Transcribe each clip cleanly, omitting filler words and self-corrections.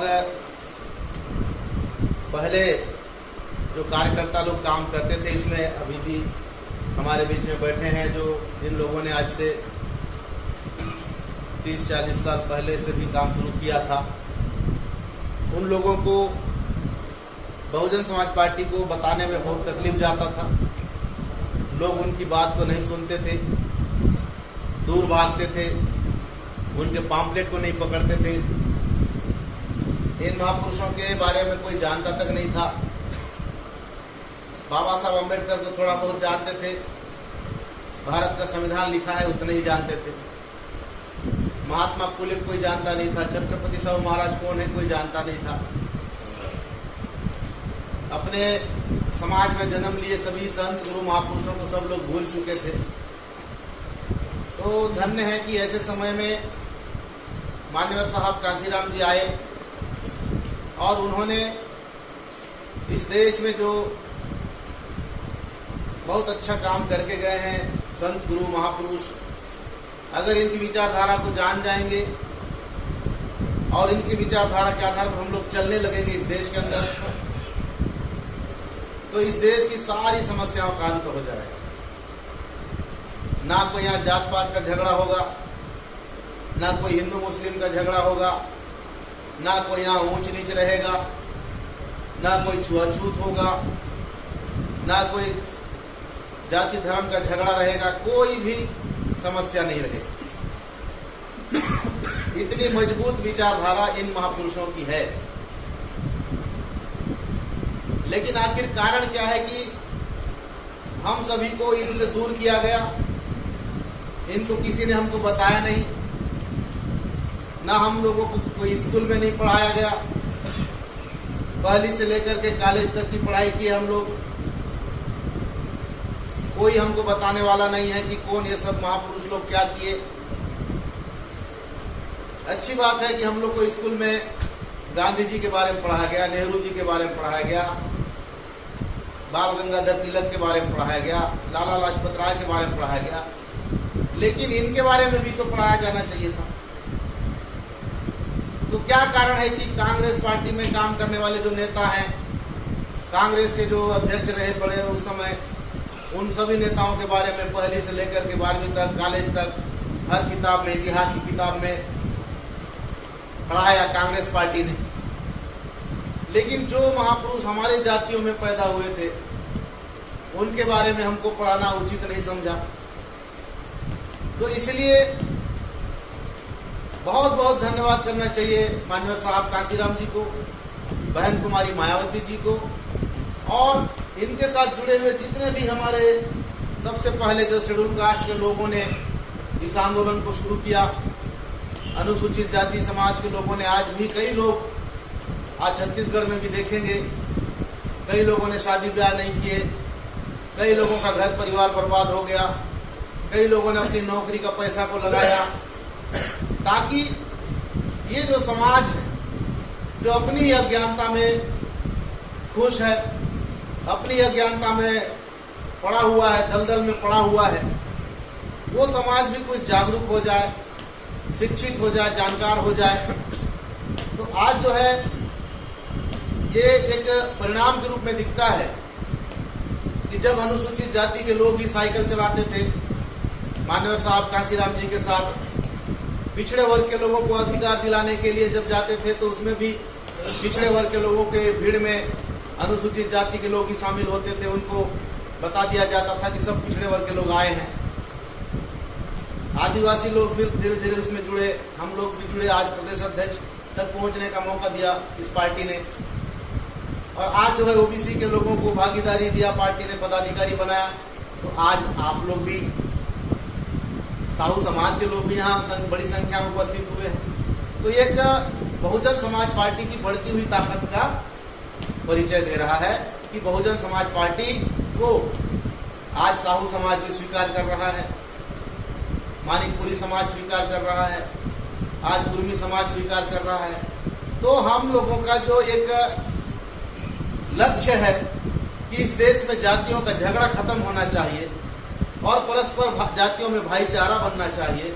और पहले जो कार्यकर्ता लोग काम करते थे, इसमें अभी भी हमारे बीच में बैठे हैं जो जिन लोगों ने आज से 30-40 साल पहले से भी काम शुरू किया था। उन लोगों को बहुजन समाज पार्टी को बताने में बहुत तकलीफ जाता था। लोग उनकी बात को नहीं सुनते थे, दूर भागते थे, उनके पॉम्पलेट को नहीं पकड़ते थे। इन महापुरुषों के बारे में कोई जानता तक नहीं था। बाबा साहब अम्बेडकर को थोड़ा बहुत जानते थे, भारत का संविधान लिखा है उतने ही जानते थे। महात्मा फुले कोई जानता नहीं था, छत्रपति शिवाजी महाराज कौन है कोई जानता नहीं था। अपने समाज में जन्म लिए सभी संत गुरु महापुरुषों को सब लोग भूल चुके थे। तो धन्य है कि ऐसे समय में मान्यवर साहब कांशीराम जी आए और उन्होंने इस देश में जो बहुत अच्छा काम करके गए हैं संत गुरु महापुरुष, अगर इनकी विचारधारा को जान जाएंगे और इनकी विचारधारा के आधार पर हम लोग चलने लगेंगे इस देश के अंदर, तो इस देश की सारी समस्याओं का अंत हो जाएगा। ना कोई यहाँ जात पात का झगड़ा होगा, ना कोई हिंदू मुस्लिम का झगड़ा होगा, ना कोई यहाँ ऊंच नीच रहेगा, ना कोई छुआछूत होगा, ना कोई जाति धर्म का झगड़ा रहेगा, कोई भी समस्या नहीं रहेगी। इतनी मजबूत विचारधारा इन महापुरुषों की है। लेकिन आखिर कारण क्या है कि हम सभी को इनसे दूर किया गया। इनको किसी ने हमको बताया नहीं, ना हम लोगों को कोई स्कूल में नहीं पढ़ाया गया। पहली से लेकर के कॉलेज तक की पढ़ाई की हम लोग, कोई हमको बताने वाला नहीं है कि कौन ये सब महापुरुष लोग क्या किए। अच्छी बात है कि हम लोग को स्कूल में गांधी जी के बारे में पढ़ाया गया, नेहरू जी के बारे में पढ़ाया गया, बाल गंगाधर तिलक के बारे में पढ़ाया गया, लाला लाजपत राय के बारे में पढ़ाया गया। लेकिन इनके बारे में भी तो पढ़ाया जाना चाहिए था। तो क्या कारण है कि कांग्रेस पार्टी में काम करने वाले जो नेता हैं, कांग्रेस के जो अध्यक्ष रहे बड़े उस समय, उन सभी नेताओं के बारे में पहली से लेकर के 12वीं तक, कॉलेज तक, हर किताब में, इतिहास की किताब में पढ़ाया कांग्रेस पार्टी ने। लेकिन जो महापुरुष हमारे जातियों में पैदा हुए थे, उनके बारे में हमको पढ़ाना उचित नहीं समझा। तो इसलिए बहुत बहुत धन्यवाद करना चाहिए माननीय साहब कांशीराम जी को, बहन कुमारी मायावती जी को, और इनके साथ जुड़े हुए जितने भी हमारे सबसे पहले जो शेड्यूल कास्ट के लोगों ने इस आंदोलन को शुरू किया, अनुसूचित जाति समाज के लोगों ने। आज भी कई लोग, आज छत्तीसगढ़ में भी देखेंगे, कई लोगों ने शादी ब्याह नहीं किए, कई लोगों का घर परिवार बर्बाद हो गया, कई लोगों ने अपनी नौकरी का पैसा को लगाया, ताकि ये जो समाज है, जो अपनी ही अज्ञानता में खुश है, अपनी अज्ञानता में पड़ा हुआ है, दलदल में पड़ा हुआ है, वो समाज भी कुछ जागरूक हो जाए, शिक्षित हो जाए, जानकार हो जाए। तो आज जो है ये एक परिणाम के रूप में दिखता है कि जब अनुसूचित जाति के लोग ही साइकिल चलाते थे मान्यवर साहब कांशीराम जी के साथ, पिछड़े वर्ग के लोगों को अधिकार दिलाने के लिए जब जाते थे, तो उसमें भी पिछड़े वर्ग के लोगों के भीड़ में अनुसूचित जाति के लोग ही शामिल होते थे। उनको बता दिया जाता था कि सब पिछड़े वर्ग के लोग आए हैं। आदिवासी लोग फिर धीरे धीरे उसमें जुड़े, हम लोग भी जुड़े, आज प्रदेश अध्यक्ष तक पहुंचने का मौका दिया इस पार्टी ने। और आज जो है ओबीसी के लोगों को भागीदारी दिया, पार्टी ने पदाधिकारी बनाया। तो आज आप लोग भी, साहू समाज के लोग भी यहाँ बड़ी संख्या में उपस्थित हुए हैं। तो एक बहुजन समाज पार्टी की बढ़ती हुई ताकत का परिचय दे रहा है कि बहुजन समाज पार्टी को आज साहू समाज भी स्वीकार कर रहा है, मानिकपुरी समाज स्वीकार कर रहा है, आज कुर्मी समाज स्वीकार कर रहा है। तो हम लोगों का जो एक लक्ष्य है कि इस देश में जातियों का झगड़ा खत्म होना चाहिए और परस्पर जातियों में भाईचारा बनना चाहिए,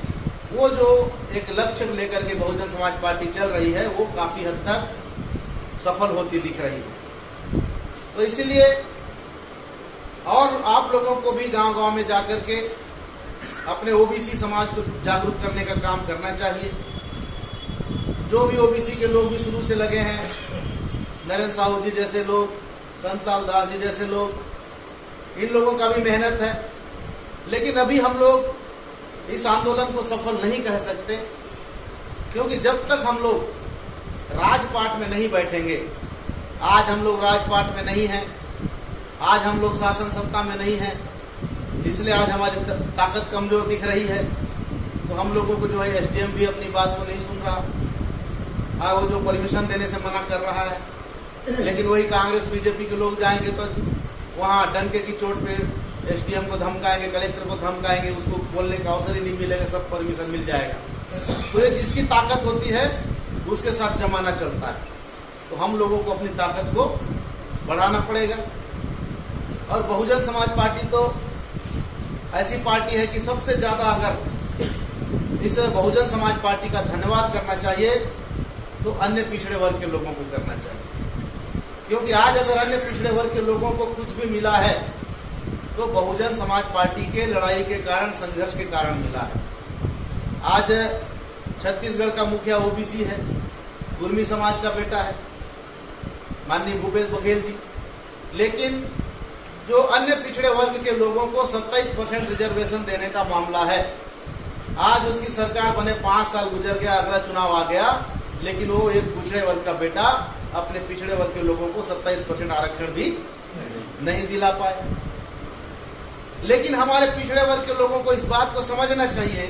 वो जो एक लक्ष्य लेकर के बहुजन समाज पार्टी चल रही है वो काफी हद तक सफल होती दिख रही है। तो इसलिए और आप लोगों को भी गांव-गांव में जाकर के अपने ओबीसी समाज को जागरूक करने का काम करना चाहिए। जो भी ओबीसी के लोग भी शुरू से लगे हैं, नरेंद्र साहू जी जैसे लोग, संतलाल दास जी जैसे लोग, इन लोगों का भी मेहनत है। लेकिन अभी हम लोग इस आंदोलन को सफल नहीं कह सकते, क्योंकि जब तक हम लोग राजपाट में नहीं बैठेंगे, आज हम लोग राजपाट में नहीं हैं, आज हम लोग शासन सत्ता में नहीं हैं, इसलिए आज हमारी ताकत कमजोर दिख रही है। तो हम लोगों को जो है एसडीएम भी अपनी बात को नहीं सुन रहा, वो जो परमिशन देने से मना कर रहा है। लेकिन वही कांग्रेस बीजेपी के लोग जाएंगे तो वहाँ डंके की चोट पे एसडीएम को धमकाएंगे, कलेक्टर को धमकाएंगे, उसको बोलने का अवसर ही नहीं मिलेगा, सब परमिशन मिल जाएगा। तो ये जिसकी ताकत होती है उसके साथ जमाना चलता है। तो हम लोगों को अपनी ताकत को बढ़ाना पड़ेगा। और बहुजन समाज पार्टी तो ऐसी पार्टी है कि सबसे ज्यादा अगर इस बहुजन समाज पार्टी का धन्यवाद करना चाहिए तो अन्य पिछड़े वर्ग के लोगों को करना चाहिए। क्योंकि आज अगर अन्य पिछड़े वर्ग के लोगों को कुछ भी मिला है तो बहुजन समाज पार्टी के लड़ाई के कारण, संघर्ष के कारण मिला है। आज छत्तीसगढ़ का मुखिया ओबीसी है, कुर्मी समाज का बेटा है, माननीय भूपेश बघेल जी। लेकिन जो अन्य पिछड़े वर्ग के लोगों को 27% रिजर्वेशन देने का मामला है, आज उसकी सरकार बने 5 साल गुजर गया, अगला चुनाव आ गया, लेकिन वो एक पिछड़े वर्ग का बेटा अपने पिछड़े वर्ग के लोगों को 27% आरक्षण भी नहीं दिला पाए। लेकिन हमारे पिछड़े वर्ग के लोगों को इस बात को समझना चाहिए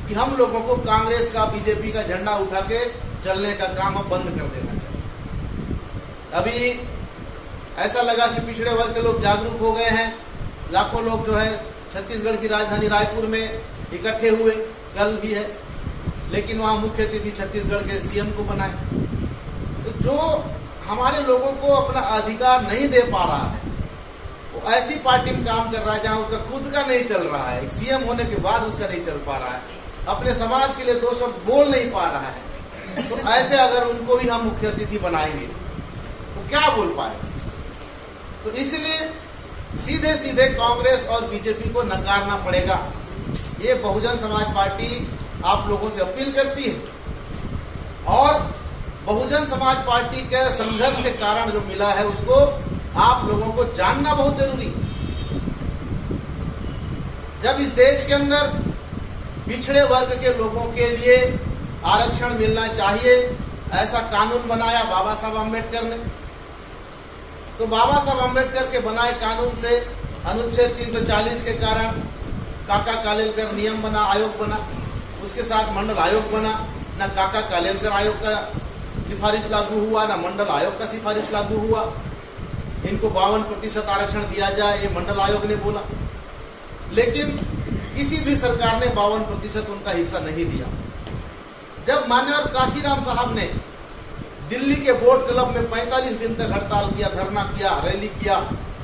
कि हम लोगों को कांग्रेस का, बीजेपी का झंडा उठा के चलने का काम अब बंद कर देना चाहिए। अभी ऐसा लगा कि पिछड़े वर्ग के लोग जागरूक हो गए हैं, लाखों लोग जो है छत्तीसगढ़ की राजधानी रायपुर में इकट्ठे हुए, कल भी है, लेकिन वहां मुख्य अतिथि छत्तीसगढ़ के सीएम को बनाए। तो जो हमारे लोगों को अपना अधिकार नहीं दे पा रहा है वो ऐसी पार्टी में काम कर रहा है जहां उसका खुद का नहीं चल रहा है, एक सीएम होने के बाद उसका नहीं चल पा रहा है, अपने समाज के लिए 2 शब्द बोल नहीं पा रहा है। तो ऐसे अगर उनको भी हम मुख्य अतिथि बनाएंगे तो क्या बोल पाएंगे? तो इसलिए सीधे सीधे कांग्रेस और बीजेपी को नकारना पड़ेगा। ये बहुजन समाज पार्टी आप लोगों से अपील करती है और बहुजन समाज पार्टी के संघर्ष के कारण जो मिला है उसको आप लोगों को जानना बहुत जरूरी है। जब इस देश के अंदर पिछड़े वर्ग के लोगों के लिए आरक्षण मिलना चाहिए, ऐसा कानून बनाया बाबा साहब अम्बेडकर ने। तो बाबा साहब अम्बेडकर के बनाए कानून से अनुच्छेद 340 के कारण काका कालेलकर नियम बना, आयोग बना, उसके साथ मंडल आयोग बना। ना काका कालेलकर आयोग का सिफारिश लागू हुआ, ना मंडल आयोग का सिफारिश लागू हुआ। इनको 52% आरक्षण दिया जाए, ये मंडल आयोग ने बोला, लेकिन किसी भी सरकार ने 52% उनका हिस्सा नहीं दिया। जब माननीय काशीराम साहब ने दिल्ली के बोट क्लब में 45 दिन तक हड़ताल किया, धरना किया, रैली किया,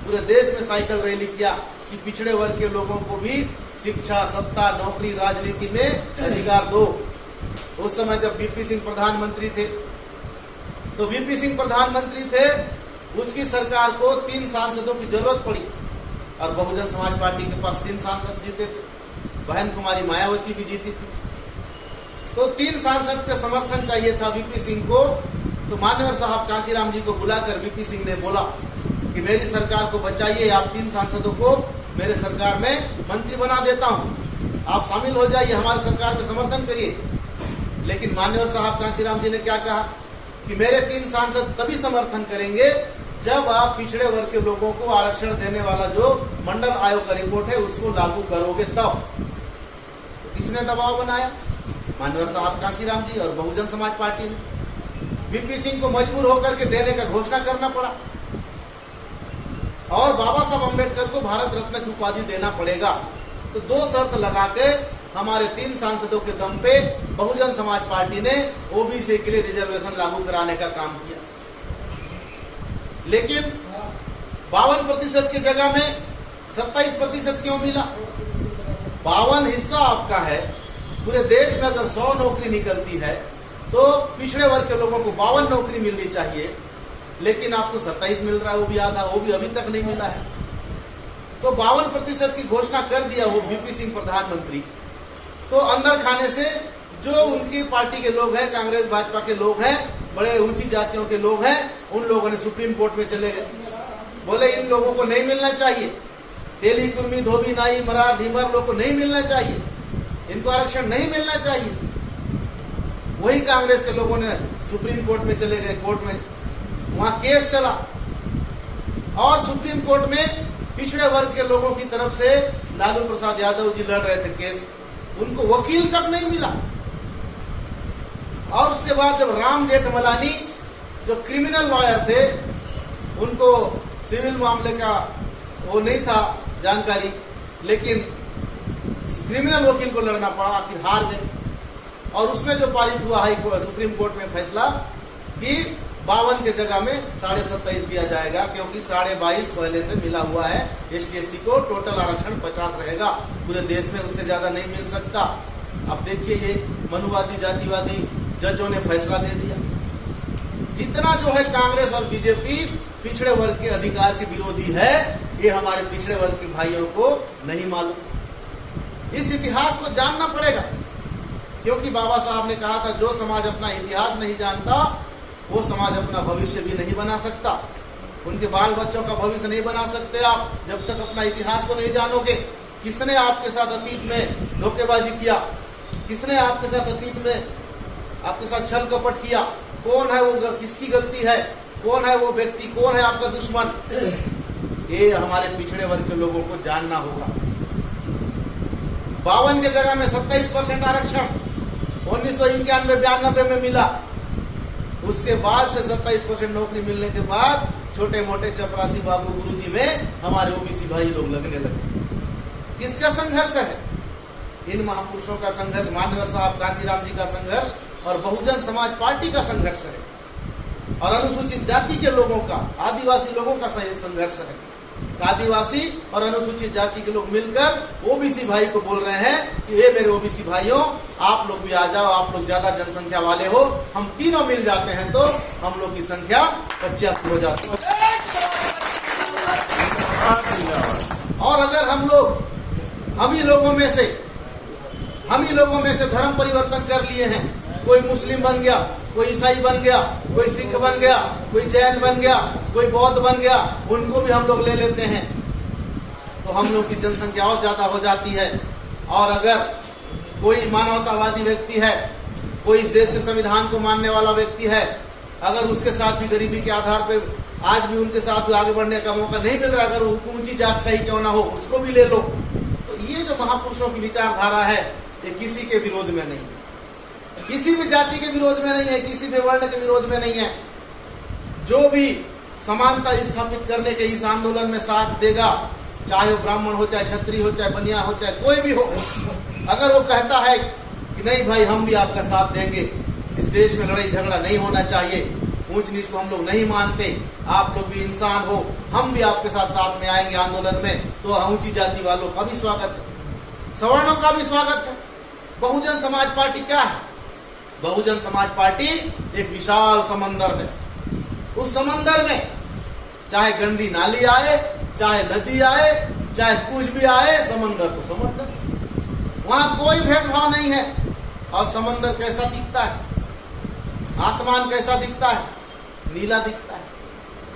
पूरे देश में साइकिल रैली किया कि पिछड़े वर्ग के लोगों को भी शिक्षा, सत्ता, नौकरी, राजनीति में अधिकार दो। उस समय जब वीपी सिंह प्रधानमंत्री थे, तो वीपी सिंह प्रधानमंत्री थे, उसकी सरकार को 3 सांसदों की जरूरत पड़ी और बहुजन समाज पार्टी के पास 3 सांसद जीते थे, बहन कुमारी मायावती भी जीती थी। तो 3 सांसद का समर्थन चाहिए था वीपी सिंह को। तो मान्यवर साहब काशीराम जी को बुलाकर वीपी सिंह ने बोला कि मेरी सरकार को बचाइए, आप 3 सांसदों को मेरे सरकार में मंत्री बना देता हूं, आप शामिल हो जाइए, हमारी सरकार में समर्थन करिए। लेकिन मान्यवर साहब काशीराम जी ने क्या कहा कि मेरे 3 सांसद तभी समर्थन करेंगे जब आप पिछड़े वर्ग के लोगों को आरक्षण देने वाला जो मंडल आयोग का रिपोर्ट है उसको लागू करोगे तब। तो किसने दबाव बनाया? मान्यवर साहब काशीराम जी और बहुजन समाज पार्टी ने। वीपी सिंह को मजबूर होकर के देने का घोषणा करना पड़ा और बाबा साहब अम्बेडकर को भारत रत्न की उपाधि देना पड़ेगा। तो 2 शर्त लगा के हमारे 3 सांसदों के दम पे बहुजन समाज पार्टी ने ओबीसी के लिए रिजर्वेशन लागू कराने का काम किया। लेकिन 52% की जगह में 27% क्यों मिला? 52 हिस्सा आपका है, पूरे देश में अगर 100 नौकरी निकलती है तो पिछड़े वर्ग के लोगों को 52 नौकरी मिलनी चाहिए, लेकिन आपको 27 मिल रहा है, वो भी आधा, वो भी अभी तक नहीं मिला है। तो 52% की घोषणा कर दिया वो वीपी सिंह प्रधानमंत्री, तो अंदर खाने से जो उनकी पार्टी के लोग हैं, कांग्रेस भाजपा के लोग हैं, बड़े ऊंची जातियों के लोग हैं, उन लोगों ने सुप्रीम कोर्ट में चले गए, बोले इन लोगों को नहीं मिलना चाहिए, तेली कुर्मी धोबी नाई मरार ढीमर लोग को नहीं मिलना चाहिए, इनको आरक्षण नहीं मिलना चाहिए। वही कांग्रेस के लोगों ने सुप्रीम कोर्ट में चले गए, कोर्ट में वहां केस चला और सुप्रीम कोर्ट में पिछड़े वर्ग के लोगों की तरफ से लालू प्रसाद यादव जी लड़ रहे थे केस, उनको वकील तक नहीं मिला। और उसके बाद जब राम जेठमलानी जो क्रिमिनल लॉयर थे, उनको सिविल मामले का वो नहीं था जानकारी, लेकिन क्रिमिनल वकील को लड़ना पड़ा, आखिर हार गए। और उसमें जो पारित हुआ हाई कोर्ट सुप्रीम कोर्ट में फैसला कि 52 के जगह में 27.5 दिया जाएगा, क्योंकि 22.5 पहले से मिला हुआ है एसटी/एससी को, टोटल आरक्षण 50 रहेगा पूरे देश में, उससे ज्यादा नहीं मिल सकता। अब देखिए ये मनुवादी जातिवादी जजों ने फैसला दे दिया। इतना जो है कांग्रेस और बीजेपी पिछड़े वर्ग के अधिकार के विरोधी है, ये हमारे पिछड़े वर्ग के भाइयों को नहीं मालूम। इस इतिहास को जानना पड़ेगा, क्योंकि बाबा साहब ने कहा था जो समाज अपना इतिहास नहीं जानता वो समाज अपना भविष्य भी नहीं बना सकता। उनके बाल बच्चों का भविष्य नहीं बना सकते आप जब तक अपना इतिहास को नहीं जानोगे। किसने आपके साथ अतीत में धोखेबाजी किया, किसने आपके साथ अतीत में आपके साथ छल कपट किया, कौन है वो, किसकी गलती है, कौन है वो व्यक्ति, कौन है आपका दुश्मन, ये हमारे पिछड़े वर्ग के लोगों को जानना होगा। 52 के जगह में 27% आरक्षण 1991-92 में मिला, उसके बाद से 27% नौकरी मिलने के बाद छोटे मोटे चपरासी बाबू गुरुजी में हमारे ओबीसी भाई लोग लगने लगे। किसका संघर्ष है? इन महापुरुषों का संघर्ष, मान्यवर साहब काशीराम जी का संघर्ष और बहुजन समाज पार्टी का संघर्ष है, और अनुसूचित जाति के लोगों का, आदिवासी लोगों का संघर्ष है। आदिवासी और अनुसूचित जाति के लोग मिलकर ओबीसी भाई को बोल रहे हैं कि ये मेरे ओबीसी भाइयों, आप लोग भी आ जाओ, आप लोग ज्यादा जनसंख्या वाले हो, हम तीनों मिल जाते हैं तो हम लोग की संख्या 85 हो जाती है। और अगर हम ही लोगों में से धर्म परिवर्तन कर लिए हैं, कोई मुस्लिम बन गया, कोई ईसाई बन गया, कोई सिख बन गया, कोई जैन बन गया, कोई बौद्ध बन गया, उनको भी हम लोग ले लेते हैं, तो हम लोग की जनसंख्या और ज्यादा हो जाती है। और अगर कोई मानवतावादी व्यक्ति है, कोई इस देश के संविधान को मानने वाला व्यक्ति है, अगर उसके साथ भी गरीबी के आधार पे आज भी उनके साथ भी आगे बढ़ने का मौका नहीं मिल रहा, अगर वो ऊंची जात का ही क्यों ना हो, उसको भी ले लो। तो ये जो महापुरुषों की विचारधारा है, ये किसी के विरोध में नहीं है, किसी भी जाति के विरोध में नहीं है, किसी भी वर्ण के विरोध में नहीं है। जो भी समानता स्थापित करने के इस आंदोलन में साथ देगा, चाहे वो ब्राह्मण हो, चाहे क्षत्रिय हो, चाहे बनिया हो, चाहे कोई भी हो, अगर वो कहता है कि नहीं भाई हम भी आपका साथ देंगे, इस देश में लड़ाई झगड़ा नहीं होना चाहिए, ऊंच नीच को हम लोग नहीं मानते, आप लोग भी इंसान हो, हम भी आपके साथ में आएंगे आंदोलन में, तो ऊंची जाति वालों का भी स्वागत है, सवर्णों का भी स्वागत है। बहुजन समाज पार्टी क्या है? बहुजन समाज पार्टी एक विशाल समंदर है। उस समंदर में चाहे गंदी नाली आए, चाहे नदी आए, चाहे कुछ भी आए, समंदर तो समंदर, वहां कोई भेदभाव नहीं है। और समंदर कैसा दिखता है? आसमान कैसा दिखता है? नीला दिखता है।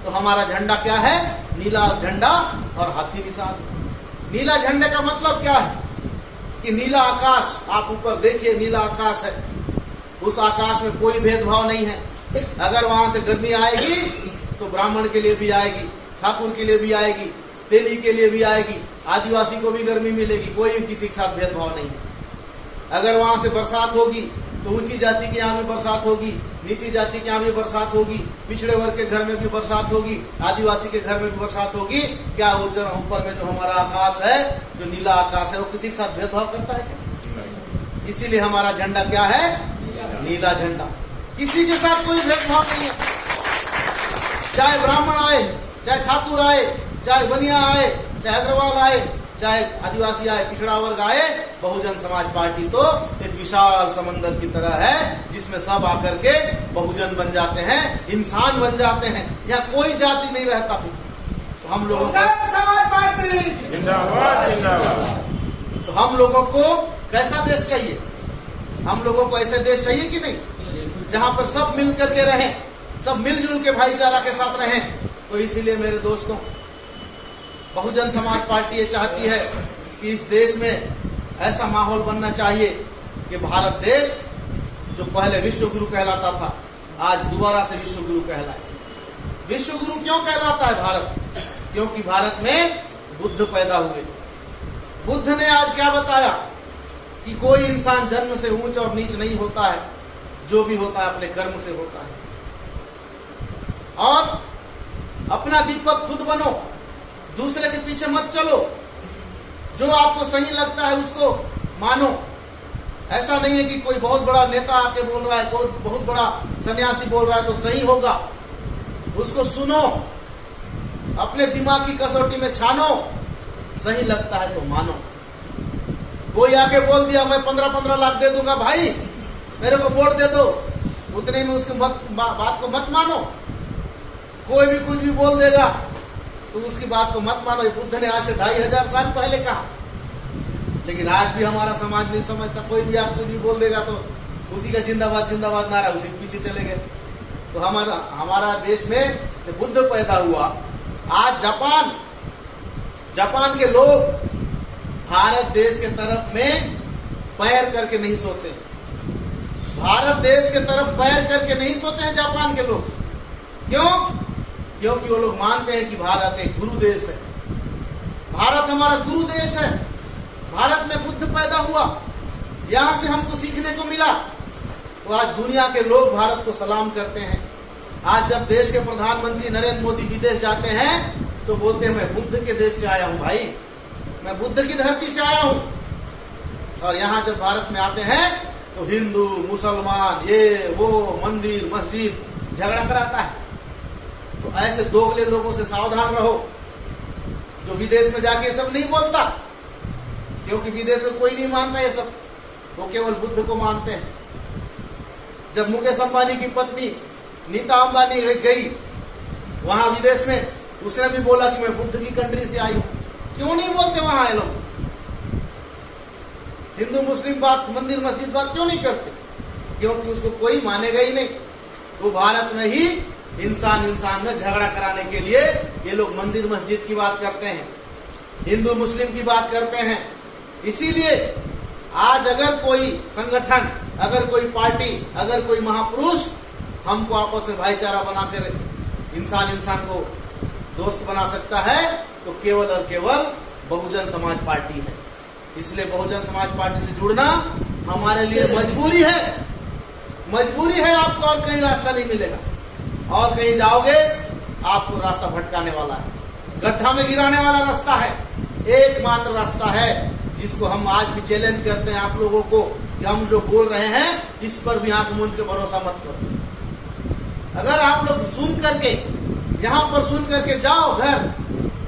तो हमारा झंडा क्या है? नीला झंडा और हाथी निशान। नीला झंडे का मतलब क्या है? कि नीला आकाश, आप ऊपर देखिए नीला आकाश है, उस आकाश में कोई भेदभाव नहीं है। अगर वहां से गर्मी आएगी तो ब्राह्मण के लिए भी आएगी, ठाकुर के लिए भी आएगी, तेली के लिए भी आएगी, आदिवासी को भी गर्मी मिलेगी, कोई किसी के साथ भेदभाव नहीं है। अगर वहां से बरसात होगी तो ऊंची जाति के यहाँ भी बरसात होगी, नीची जाति के यहाँ भी बरसात होगी, पिछड़े वर्ग के घर में भी बरसात होगी, आदिवासी के घर में भी बरसात होगी। क्या ऊपर में जो हमारा आकाश है, जो नीला आकाश है, वो किसी के साथ भेदभाव करता है क्या? इसीलिए हमारा झंडा क्या है? नीला झंडा। किसी के साथ कोई भेदभाव नहीं है, चाहे ब्राह्मण आए, चाहे ठाकुर आए, चाहे बनिया आए, चाहे अग्रवाल आए, चाहे आदिवासी आए, पिछड़ा वर्ग आए, बहुजन समाज पार्टी तो एक विशाल समंदर की तरह है जिसमें सब आकर के बहुजन बन जाते हैं, इंसान बन जाते हैं। यहाँ कोई जाति नहीं रहता। फिर तो हम लोगों को समाज पार्टी जिंदाबाद जिंदाबाद। तो हम लोगों को कैसा देश चाहिए? हम लोगों को ऐसे देश चाहिए कि नहीं, जहां पर सब मिल करके रहें, सब मिलजुल के भाईचारा के साथ रहें। तो इसीलिए मेरे दोस्तों, बहुजन समाज पार्टी ये चाहती है कि इस देश में ऐसा माहौल बनना चाहिए कि भारत देश जो पहले विश्व गुरु कहलाता था, आज दोबारा से विश्व गुरु कहलाए। विश्व गुरु क्यों कहलाता है भारत? क्योंकि भारत में बुद्ध पैदा हुए। बुद्ध ने आज क्या बताया कि कोई इंसान जन्म से ऊंच और नीच नहीं होता है, जो भी होता है अपने कर्म से होता है। और अपना दीपक खुद बनो, दूसरे के पीछे मत चलो। जो आपको सही लगता है उसको मानो। ऐसा नहीं है कि कोई बहुत बड़ा नेता आके बोल रहा है, कोई बहुत बड़ा सन्यासी बोल रहा है तो सही होगा, उसको सुनो, अपने दिमाग की कसौटी में छानो, सही लगता है तो मानो। कोई आके बोल दिया मैं 15-15 लाख दे दूंगा भाई, मेरे को वोट दे दो, उतने में उसकी बात को मत मानो। कोई भी कुछ भी बोल देगा तो उसकी बात को मत मानो। बुद्ध ने आज से 2500 साल पहले कहा, लेकिन आज भी हमारा समाज नहीं समझता। कोई भी आप कुछ भी बोल देगा तो उसी का जिंदाबाद जिंदाबाद नारा, उसी के पीछे चले गए। तो हमारा देश में बुद्ध पैदा हुआ। आज जापान के लोग भारत देश के तरफ में पैर करके नहीं सोते। भारत देश के तरफ पैर करके नहीं सोते हैं जापान के लोग। क्यों? क्योंकि वो लोग मानते हैं कि भारत एक गुरु देश है। भारत हमारा गुरु देश है। भारत में बुद्ध पैदा हुआ, यहां से हमको सीखने को मिला। तो आज दुनिया के लोग भारत को सलाम करते हैं। आज जब देश के प्रधानमंत्री नरेंद्र मोदी विदेश जाते हैं तो बोलते हैं मैं बुद्ध के देश से आया हूं भाई, मैं बुद्ध की धरती से आया हूं। और यहां जब भारत में आते हैं तो हिंदू मुसलमान ये वो मंदिर मस्जिद झगड़ा कराता है। तो ऐसे दोगले लोगों से सावधान रहो जो विदेश में जाके सब नहीं बोलता, क्योंकि विदेश में कोई नहीं मानता ये सब, वो केवल बुद्ध को मानते हैं। जब मुकेश अंबानी की पत्नी नीता अंबानी गई वहां विदेश में, उसने भी बोला कि मैं बुद्ध की कंट्री से आई हूं। क्यों नहीं बोलते वहां ये लोग? हिंदू मुस्लिम बात, मंदिर मस्जिद बात क्यों नहीं करते? क्योंकि उसको कोई मानेगा ही नहीं। तो भारत में ही इंसान में झगड़ा कराने के लिए ये लोग मंदिर मस्जिद की बात करते हैं, हिंदू मुस्लिम की बात करते हैं। इसीलिए आज अगर कोई संगठन, अगर कोई पार्टी, अगर कोई महापुरुष हमको आपस में भाईचारा बनाकर इंसान को दोस्त बना सकता है तो केवल और केवल बहुजन समाज पार्टी है। इसलिए बहुजन समाज पार्टी से जुड़ना हमारे लिए मजबूरी है। मजबूरी है, आपको और कहीं रास्ता नहीं मिलेगा। और कहीं जाओगे आपको रास्ता भटकाने वाला है, गड्ढा में गिराने वाला रास्ता है। एकमात्र रास्ता है जिसको हम आज भी चैलेंज करते हैं आप लोगों को कि हम जो बोल रहे हैं इस पर भी आंख मूंद के भरोसा मत करो। अगर आप लोग सुन करके, यहाँ पर सुन करके जाओ घर,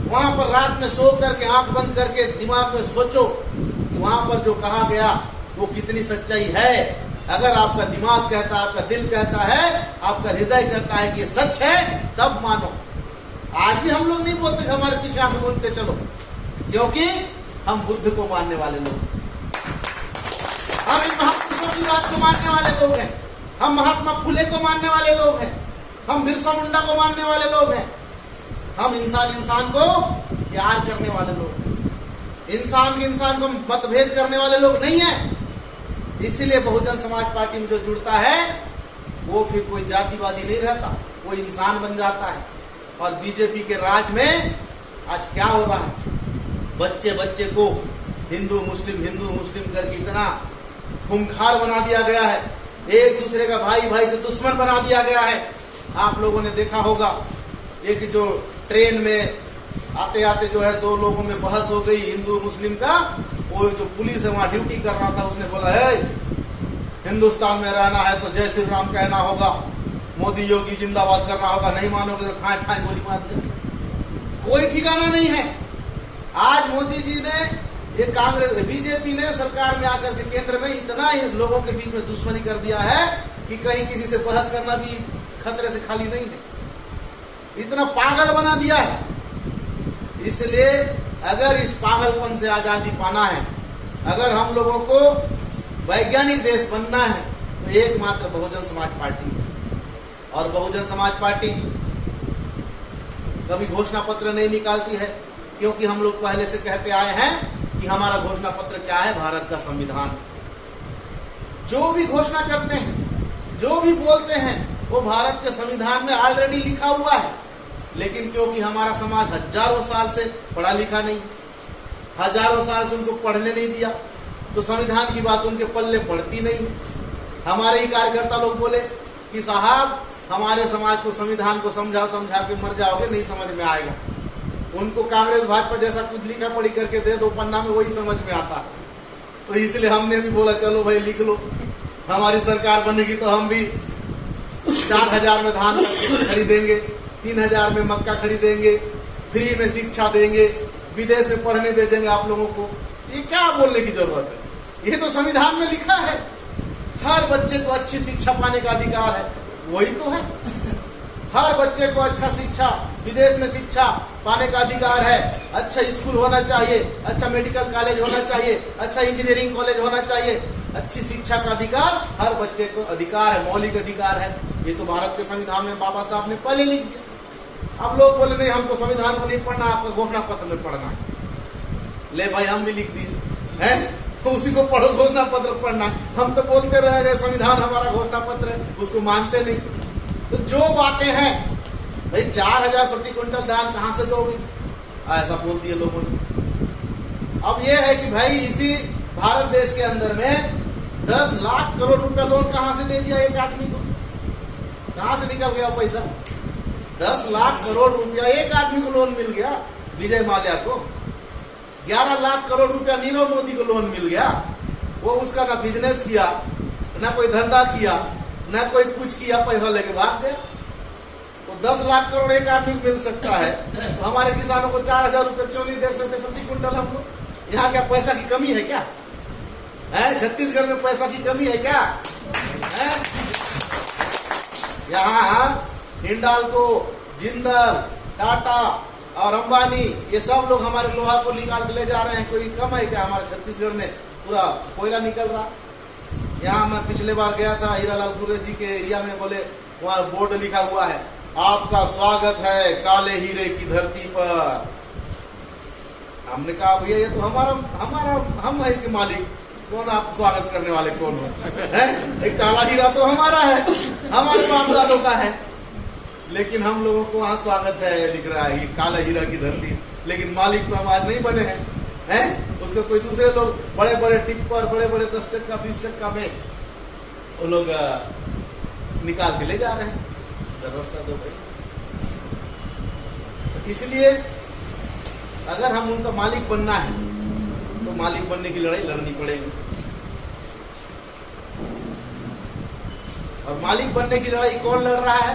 वहां पर रात में सो करके आंख बंद करके दिमाग में सोचो कि वहां पर जो कहा गया वो कितनी सच्चाई है। अगर आपका दिमाग कहता है, आपका दिल कहता है, आपका हृदय कहता है कि ये सच है, तब मानो। आज भी हम लोग नहीं बोलते हमारे पीछे आंख मूंद के चलो, क्योंकि हम बुद्ध को मानने वाले लोग, हम इन महापुरुषों की बात को मानने वाले लोग हैं, हम महात्मा फुले को मानने वाले लोग हैं, हम बिरसा मुंडा को मानने वाले लोग हैं, हम इंसान को प्यार करने वाले लोग हैं, इंसान को मतभेद करने वाले लोग नहीं हैं। इसीलिए बहुजन समाज पार्टी में जो जुड़ता है वो फिर कोई जातिवादी नहीं रहता, वो इंसान बन जाता है। और बीजेपी के राज में आज क्या हो रहा है, बच्चे को हिंदू मुस्लिम करके इतना खूंखार बना दिया गया है, एक दूसरे का भाई से दुश्मन बना दिया गया है। आप लोगों ने देखा होगा एक जो ट्रेन में आते आते जो है दो लोगों में बहस हो गई हिंदू मुस्लिम का। वो जो पुलिस है वहां ड्यूटी कर रहा था, उसने बोला है हिंदुस्तान में रहना है तो जय श्री राम कहना होगा, मोदी योगी जिंदाबाद करना होगा, नहीं मानोगे तो ठाए गोली मार दिया। कोई ठिकाना नहीं है। आज मोदी जी ने, ये कांग्रेस बीजेपी ने सरकार में आकर के केंद्र में इतना ही लोगों के बीच में दुश्मनी कर दिया है कि कहीं किसी से बहस करना भी खतरे से खाली नहीं है। इतना पागल बना दिया है। इसलिए अगर इस पागलपन से आजादी पाना है, अगर हम लोगों को वैज्ञानिक देश बनना है, तो एकमात्र बहुजन समाज पार्टी है। और बहुजन समाज पार्टी कभी घोषणा पत्र नहीं निकालती है, क्योंकि हम लोग पहले से कहते आए हैं कि हमारा घोषणा पत्र क्या है, भारत का संविधान। जो भी घोषणा करते हैं, जो भी बोलते हैं, वो भारत के संविधान में ऑलरेडी लिखा हुआ है। लेकिन क्योंकि हमारा समाज हजारों साल से पढ़ा लिखा नहीं, हजारों साल से उनको पढ़ने नहीं दिया, तो संविधान की बात उनके पल्ले पड़ती नहीं। हमारे ही कार्यकर्ता लोग बोले कि साहब हमारे समाज को, संविधान को समझा समझा के मर जाओगे, नहीं समझ में आएगा। उनको कांग्रेस भाजपा जैसा कुछ लिखा पढ़ी करके दे दो पन्ना में, वही समझ में आता है। तो इसलिए हमने भी बोला चलो भाई लिख लो, हमारी सरकार बनेगी तो हम भी 4,000 में धान खरीदेंगे, 3,000 में मक्का खरीदेंगे, फ्री में शिक्षा देंगे, विदेश में पढ़ने भेजेंगे आप लोगों को। ये क्या बोलने की जरूरत है, ये तो संविधान में लिखा है। हर बच्चे को अच्छी शिक्षा पाने का अधिकार है, वही तो है। हर बच्चे को अच्छा शिक्षा, विदेश में शिक्षा पाने का अधिकार है। अच्छा स्कूल होना चाहिए, अच्छा मेडिकल कॉलेज होना चाहिए, अच्छा इंजीनियरिंग कॉलेज होना चाहिए। अच्छी शिक्षा का अधिकार हर बच्चे को अधिकार है, मौलिक अधिकार है। ये तो भारत के संविधान में बाबा साहब ने पहले लिख दिया। अब लोग बोले नहीं हमको संविधान को नहीं पढ़ना, आपको घोषणा पत्र में पढ़ना है। ले भाई हम भी लिख दिए हैं, तो उसी को पढ़ो, घोषणा पत्र पढ़ना। हम तो बोलते रह गए संविधान हमारा घोषणा पत्र है, उसको मानते नहीं। तो जो बातें हैं भाई 4,000 प्रति क्विंटल धान कहां से दोगे, ऐसा बोल दिए लोगों ने। अब ये है कि भाई इसी भारत देश के अंदर में 10 लाख करोड़ रुपया लोन कहां से दे दिया एक आदमी को, कहां से निकल गया पैसा? 10 लाख करोड़ रुपया एक आदमी को लोन मिल गया, विजय माल्या को। 11 लाख करोड़ रुपया नीरव मोदी को लोन मिल गया। वो उसका ना बिजनेस किया, ना कोई धंधा किया, ना कोई कुछ किया, पैसा लेके भाग गया। तो 10 लाख करोड़ एक आदमी को मिल सकता है, तो हमारे किसानों को 4,000 रुपये क्यों नहीं दे सकते प्रति क्विंटल? हम लोग यहाँ क्या पैसा की कमी है क्या है? छत्तीसगढ़ में पैसा की कमी है क्या है? यहाँ हिंडाल्को, जिंदल, टाटा और अंबानी, ये सब लोग हमारे लोहा को निकाल के ले जा रहे हैं। कोई कम है क्या? हमारे छत्तीसगढ़ में पूरा कोयला निकल रहा। यहाँ मैं पिछले बार गया था हीरालाल गुरे जी के एरिया में, बोले वहाँ बोर्ड लिखा हुआ है, आपका स्वागत है काले हीरे की धरती पर। हमने कहा भैया ये तो हमारा हम है इसके मालिक, कौन आप स्वागत करने वाले कौन है? एक काला हीरा तो हमारा है, हमारे बापदादों का है, लेकिन हम लोगों को वहाँ स्वागत है लिख रहा है, ये काला हीरा की धरती। लेकिन मालिक तो हम आज नहीं बने हैं। उसको कोई दूसरे लोग बड़े बड़े टिप्पर, बड़े बड़े 10 चक्का 20 चक्का में वो लोग निकाल के ले जा रहे हैं। रास्ता दो भाई। इसलिए अगर हम उनका मालिक बनना है तो मालिक बनने की लड़ाई लड़नी पड़ेगी। और मालिक बनने की लड़ाई कौन लड़ रहा है?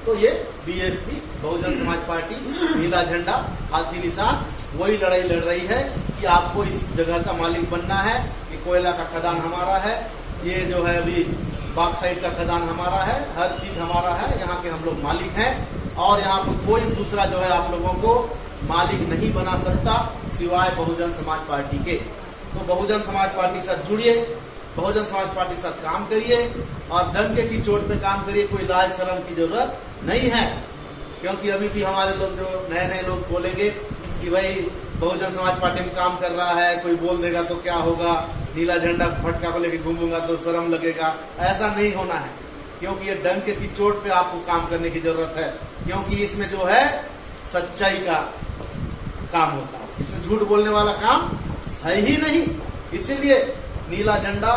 तो ये बीएसपी, बहुजन समाज पार्टी, नीला झंडा, हाथी निशान, वही लड़ाई लड़ रही है कि आपको इस जगह का मालिक बनना है। कि कोयला का खदान हमारा है, ये जो है अभी बॉक्साइट का खदान हमारा है, हर चीज हमारा है, यहाँ के हम लोग मालिक हैं। और यहाँ पर कोई दूसरा जो है आप लोगों को मालिक नहीं बना सकता सिवाय बहुजन समाज पार्टी के। तो बहुजन समाज पार्टी के साथ जुड़िए, बहुजन समाज पार्टी के साथ काम करिए और डंके की चोट पे काम करिए। कोई लाज शर्म की जरूरत नहीं है, क्योंकि अभी भी हमारे लोग जो नए नए लोग बोलेंगे कि भाई बहुजन समाज पार्टी में काम कर रहा है, कोई बोल देगा तो क्या होगा, नीला झंडा फटका को लेके घूमूंगा तो शर्म लगेगा। ऐसा नहीं होना है, क्योंकि ये डंके की चोट पे आपको काम करने की जरूरत है। क्योंकि इसमें जो है सच्चाई का काम होता है, इसमें झूठ बोलने वाला काम है ही नहीं। इसीलिए नीला झंडा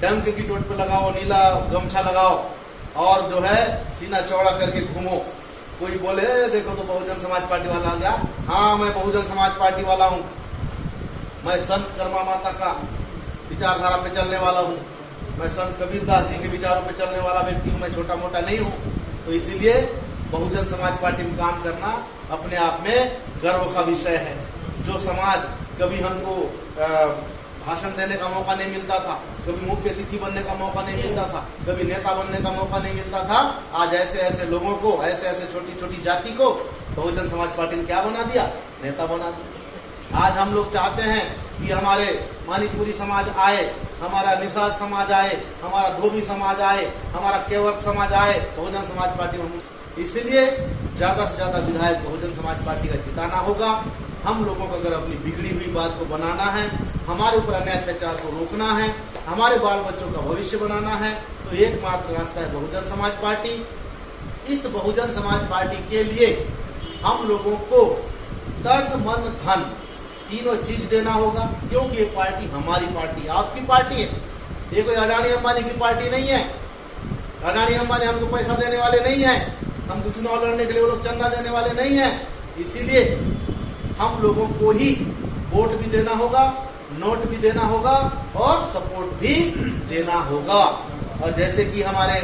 डंके की चोट पे लगाओ, नीला गमछा लगाओ और जो है सीना चौड़ा करके घूमो। कोई बोले देखो तो बहुजन समाज पार्टी वाला आ गया, हाँ मैं बहुजन समाज पार्टी वाला हूँ, मैं संत कर्मा माता का विचारधारा पे चलने वाला हूँ, मैं संत कबीरदास जी के विचारों पे चलने वाला व्यक्ति हूँ, मैं छोटा मोटा नहीं हूँ। तो इसीलिए बहुजन समाज पार्टी में काम करना अपने आप में गर्व का विषय है। जो समाज कभी हमको भाषण देने का मौका नहीं मिलता था, कभी मुख्य अतिथि बनने का मौका नहीं मिलता था, कभी नेता बनने का मौका नहीं मिलता था, आज ऐसे ऐसे लोगों को, ऐसे ऐसे छोटी छोटी जाति को बहुजन समाज पार्टी ने क्या बना दिया? नेता बना दिया। आज हम लोग चाहते हैं कि हमारे मणिपुरी समाज आए, हमारा निषाद समाज आए, हमारा धोबी समाज आए, हमारा केवट समाज आए बहुजन समाज पार्टी में। इसलिए ज्यादा से ज्यादा विधायक बहुजन समाज पार्टी का जिताना होगा। हम लोगों को अगर अपनी बिगड़ी हुई बात को बनाना है, हमारे ऊपर अन्याय अत्याचार को रोकना है, हमारे बाल बच्चों का भविष्य बनाना है, तो एकमात्र रास्ता है बहुजन समाज पार्टी। इस बहुजन समाज पार्टी के लिए हम लोगों को तन मन धन तीनों चीज देना होगा, क्योंकि ये पार्टी हमारी पार्टी, आपकी पार्टी है। ये कोई अडानी अंबानी की पार्टी नहीं है। अडानी अंबानी हमको पैसा देने वाले नहीं है, हमको चुनाव लड़ने के लिए वो लोग चंदा देने वाले नहीं है। इसीलिए हम लोगों को ही वोट भी देना होगा, नोट भी देना होगा और सपोर्ट भी देना होगा। और जैसे कि हमारे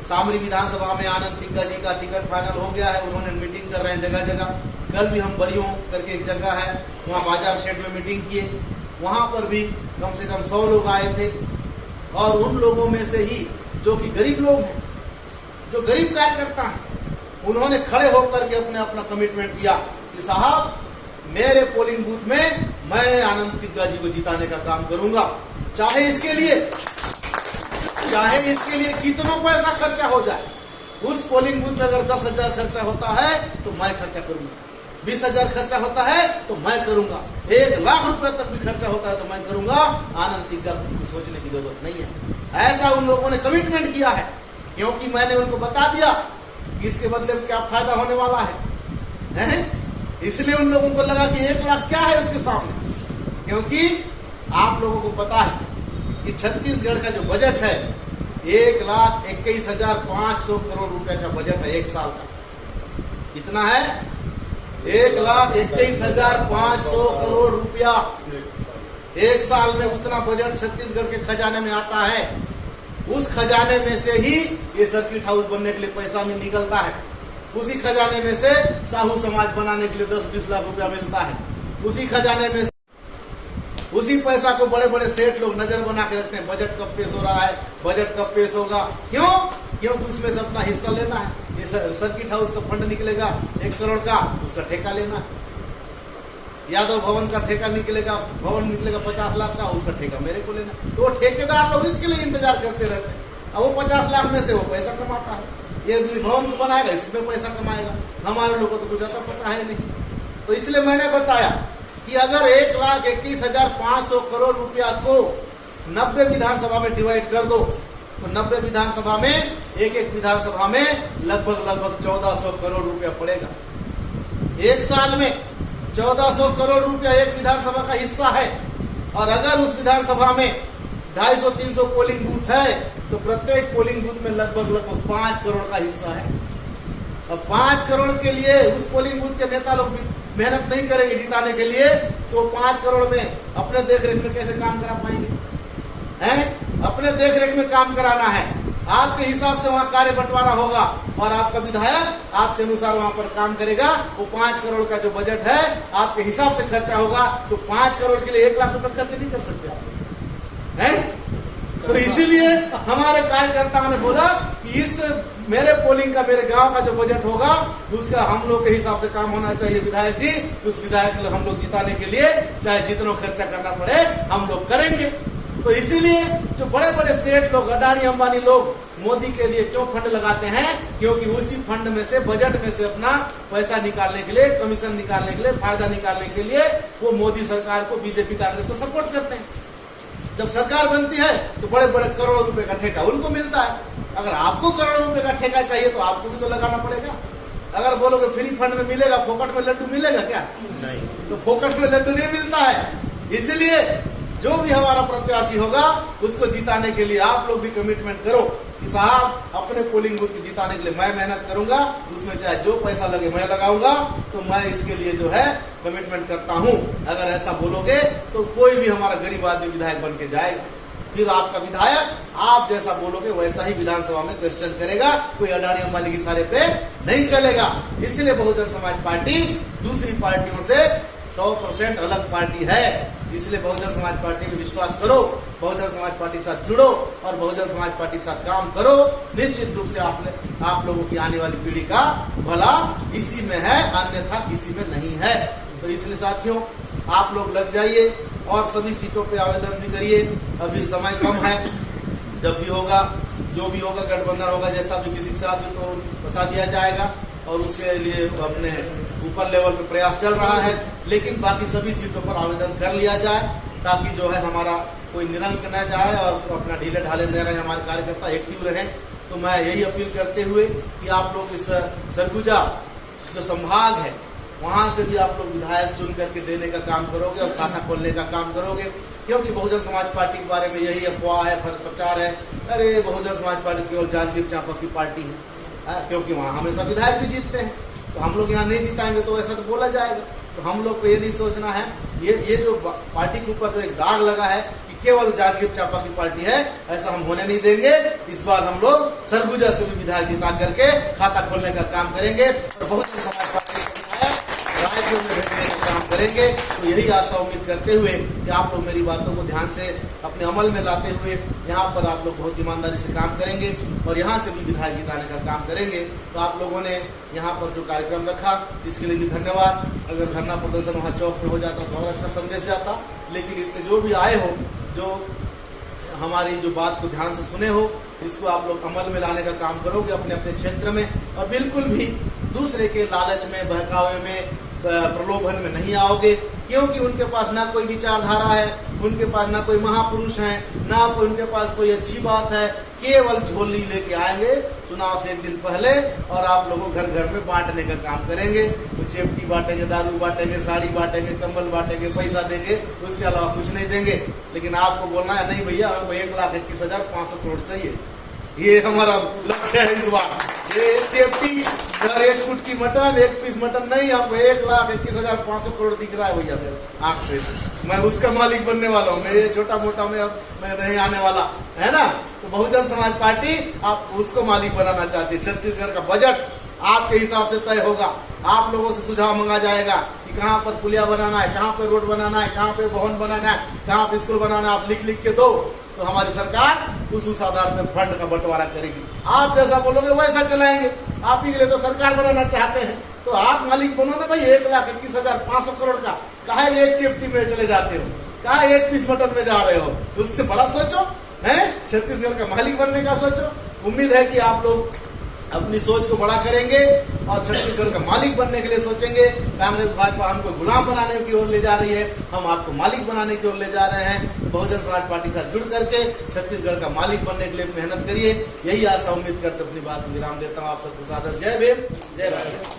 सामरी विधानसभा में आनंद तिग्गा जी का टिकट फाइनल हो गया है, उन्होंने मीटिंग कर रहे हैं जगह जगह। कल भी हम बरियों करके एक जगह है, वहाँ बाजार शेड में मीटिंग किए, वहाँ पर भी कम से कम 100 लोग आए थे। और उन लोगों में से ही जो कि गरीब लोग हैं, जो गरीब कार्यकर्ता हैं, उन्होंने खड़े होकर के अपना कमिटमेंट किया कि साहब मेरे पोलिंग बूथ में मैं आनंद तिग्गा जी को जिताने का काम करूंगा, चाहे इसके लिए कितना पैसा खर्चा हो जाए। उस पोलिंग बूथ में अगर 10,000 खर्चा होता है तो मैं खर्चा करूंगा, 20,000 खर्चा होता है तो मैं करूंगा, 1 लाख रुपए तक भी खर्चा होता है तो मैं करूंगा। आनंद तिग्गा को सोचने की जरूरत नहीं है। ऐसा उन लोगों ने कमिटमेंट किया है, क्योंकि मैंने उनको बता दिया कि इसके बदले में क्या फायदा होने वाला है? इसलिए उन लोगों को लगा कि 1 लाख क्या है उसके सामने, क्योंकि आप लोगों को पता है कि छत्तीसगढ़ का जो बजट है 1,21,500 करोड़ रुपए का बजट है एक साल का। कितना है? 1,21,500 करोड़ रुपया एक साल में। उतना बजट छत्तीसगढ़ के खजाने में आता है। उस खजाने में से ही ये सर्किट हाउस बनने के लिए पैसा में निकलता है। उसी खजाने में से साहू समाज बनाने के लिए 10-20 लाख रुपया मिलता है। उसी खजाने में उसी पैसा को बड़े बड़े सेठ लोग नजर बना के रखते हैं, बजट कब पेश हो रहा है, बजट कब पेश होगा। क्यों? क्योंकि उसमें से अपना हिस्सा लेना है। ये सर्किट हाउस का फंड निकलेगा 1 करोड़ का, उसका ठेका लेना है। यादव भवन का ठेका निकलेगा, भवन निकलेगा 50 लाख का, उसका ठेका मेरे को लेना। तो वो ठेकेदार लोग इसके लिए इंतजार करते रहते हैं। अब वो 50 लाख में से वो पैसा कमाता है, ये भवन को बनाएगा, इसमें पैसा कमाएगा। हमारे लोगों को तो कुछ ज्यादा पता है नहीं। तो इसलिए मैंने बताया कि अगर 1,21,500 करोड़ रुपया को 90 विधानसभा में डिवाइड कर दो, तो 90 विधानसभा में एक विधानसभा में लगभग 1400 करोड़ रुपया पड़ेगा। एक साल में 1400 करोड़ रुपया एक विधानसभा का हिस्सा है। और अगर उस विधानसभा में 250-300 पोलिंग बूथ है तो प्रत्येक पोलिंग बूथ में लगभग 5 करोड़ का हिस्सा है। अब 5 करोड़ के लिए उस पोलिंग बूथ के नेता लोग मेहनत नहीं करेंगे जिताने के लिए, तो 5 करोड़ में अपने देखरेख में कैसे काम करा पाएंगे? हैं? अपने देखरेख में काम कराना है, आपके हिसाब से वहाँ कार्य बंटवारा होगा और आपका विधायक आपके अनुसार वहाँ पर काम करेगा। वो 5 करोड़ का जो बजट है आपके हिसाब से खर्चा होगा, तो 5 करोड़ के लिए 1 लाख रुपए खर्च नहीं कर सकते आप, हैं? तो इसीलिए हमारे कार्यकर्ताओं ने बोला कि इस मेरे पोलिंग का, मेरे गांव का जो बजट होगा उसका हम लोग के हिसाब से काम होना चाहिए। विधायक जी, उस विधायक को हम लोग जिताने के लिए चाहे जितना खर्चा करना पड़े हम लोग करेंगे। तो इसीलिए जो बड़े बड़े सेठ लोग, अडानी अंबानी लोग मोदी के लिए क्यों फंड लगाते हैं? क्योंकि उसी फंड में से, बजट में से अपना पैसा निकालने के लिए, कमीशन निकालने के लिए, फायदा निकालने के लिए वो मोदी सरकार को, बीजेपी कांग्रेस को सपोर्ट करते हैं। जब सरकार बनती है तो बड़े बड़े करोड़ों रुपए का ठेका उनको मिलता है। अगर आपको करोड़ों रुपए का ठेका चाहिए तो आपको भी तो लगाना पड़ेगा। अगर बोलोगे फ्री फंड में मिलेगा, फोकट में लड्डू मिलेगा क्या? नहीं। तो फोकट में लड्डू नहीं मिलता है। इसलिए जो भी हमारा प्रत्याशी होगा उसको जिताने के लिए आप लोग भी कमिटमेंट करो कि साहब अपने पोलिंग बूथ को जिताने के लिए मैं मेहनत करूंगा, उसमें चाहे जो पैसा लगे मैं लगाऊंगा, तो मैं इसके लिए जो है कमिटमेंट करता हूं। अगर ऐसा बोलोगे तो कोई भी हमारा गरीब आदमी विधायक बन के जाएगा। फिर आपका विधायक आप जैसा बोलोगे वैसा ही विधानसभा में क्वेश्चन करेगा, कोई अडानी अंबानी की इशारे पे नहीं चलेगा। इसलिए बहुजन समाज पार्टी दूसरी पार्टियों से 100% अलग पार्टी है। इसलिए बहुजन समाज पार्टी में विश्वास करो, बहुजन समाज पार्टी के साथ जुड़ो और बहुजन समाज पार्टी के साथ काम करो। निश्चित रूप से आप लोगों की आने वाली पीढ़ी का भला इसी में है, अन्यथा किसी में नहीं है। तो इसलिए साथियों, आप लोग लग जाइए और सभी सीटों पे आवेदन भी करिए। अभी समय कम है, जब भी होगा, जो भी होगा, गठबंधन होगा, जैसा भी किसी के साथ भी तो बता दिया जाएगा और उसके लिए अपने ऊपर लेवल पे प्रयास चल रहा है। लेकिन बाकी सभी सीटों पर आवेदन कर लिया जाए ताकि जो है हमारा कोई निरंक न जाए और अपना ढीले ढाले न रहे, हमारे कार्यकर्ता एक्टिव रहें। तो मैं यही अपील करते हुए कि आप लोग इस सरगुजा जो संभाग है वहां से भी आप लोग विधायक चुन करके देने का काम करोगे और खाता खोलने का काम करोगे। क्योंकि बहुजन समाज पार्टी के बारे में यही अफवाह है, प्रचार है, अरे बहुजन समाज पार्टी केवल जागीर चांपा की पार्टी है, क्योंकि वहाँ हमेशा विधायक भी जीतते हैं। तो हम लोग यहाँ नहीं जिताएंगे तो ऐसा तो बोला जाएगा। तो हम लोग को ये नहीं सोचना है, ये जो पार्टी के ऊपर जो एक दाग लगा है कि केवल जागीर चांपा की पार्टी है, ऐसा हम होने नहीं देंगे। इस बार हम लोग सरगुजा से भी विधायक जिता करके खाता खोलने का काम करेंगे और बहुजन समाज पार्टी रायपुर में भेजने का काम करेंगे। तो यही आशा उम्मीद करते हुए कि आप लोग मेरी बातों को ध्यान से अपने अमल में लाते हुए यहाँ पर आप लोग बहुत ईमानदारी से काम करेंगे और यहाँ से भी विधायक जिताने का काम करेंगे। तो आप लोगों ने यहाँ पर जो कार्यक्रम रखा इसके लिए भी धन्यवाद। अगर धरना प्रदर्शन वहाँ चौक में हो जाता तो और अच्छा संदेश जाता। लेकिन इतने जो भी आए हो, जो हमारी जो बात को ध्यान से सुने हो, इसको आप लोग अमल में लाने का काम करोगे अपने अपने क्षेत्र में और बिल्कुल भी दूसरे के लालच में, बहकावे में, प्रलोभन में नहीं आओगे। क्योंकि उनके पास ना कोई विचारधारा है, उनके पास ना कोई महापुरुष है, ना कोई उनके पास कोई अच्छी बात है। केवल झोली लेके आएंगे चुनाव से एक दिन पहले और आप लोगों घर घर में बांटने का काम करेंगे। तो चेपटी बांटेंगे, दारू बांटेंगे, साड़ी बांटेंगे, कंबल बांटेंगे, पैसा देंगे, उसके अलावा कुछ नहीं देंगे। लेकिन आपको बोलना है नहीं भैया, हमको 1,21,500 करोड़ चाहिए, ये हमारा लक्ष्य है इस बार। ये चेपटी और 1 फुट की मटन, 1 पीस मटन नहीं, हमको 1,21,500 करोड़ दिख रहा है भैया मेरे आंख से। मैं उसका मालिक बनने वाला हूँ, मैं ये छोटा मोटा में अब मैं नहीं आने वाला है ना। तो बहुजन समाज पार्टी आप उसको मालिक बनाना चाहती है। छत्तीसगढ़ का बजट आपके हिसाब से तय होगा। आप लोगों से सुझाव मांगा जाएगा कि कहाँ पर पुलिया बनाना है, कहाँ पे रोड बनाना है, कहाँ पे भवन बनाना है, कहाँ पे स्कूल बनाना है, आप लिख लिख के दो। तो हमारी सरकार उस आधार में फंड का बंटवारा करेगी। आप जैसा बोलोगे वैसा चलाएंगे। आप ही के लिए तो सरकार बनाना चाहते हैं, तो आप मालिक बनो ना भाई। 1,21,500 करोड़ का काहे एक चिपटी में चले जाते हो, काहे 1 पीस मटन में जा रहे हो? उससे बड़ा सोचो, है छत्तीसगढ़ का मालिक बनने का सोचो। उम्मीद है कि आप लोग अपनी सोच को बड़ा करेंगे और छत्तीसगढ़ का मालिक बनने के लिए सोचेंगे। कांग्रेस भाजपा हमको गुलाम बनाने की ओर ले जा रही है, हम आपको मालिक बनाने की ओर ले जा रहे हैं। तो बहुजन समाज पार्टी का जुड़ करके छत्तीसगढ़ का मालिक बनने के लिए मेहनत करिए। यही आशा उम्मीद करते अपनी बात विराम देता हूँ। आप सबको सादर जय भीम, जय भारत।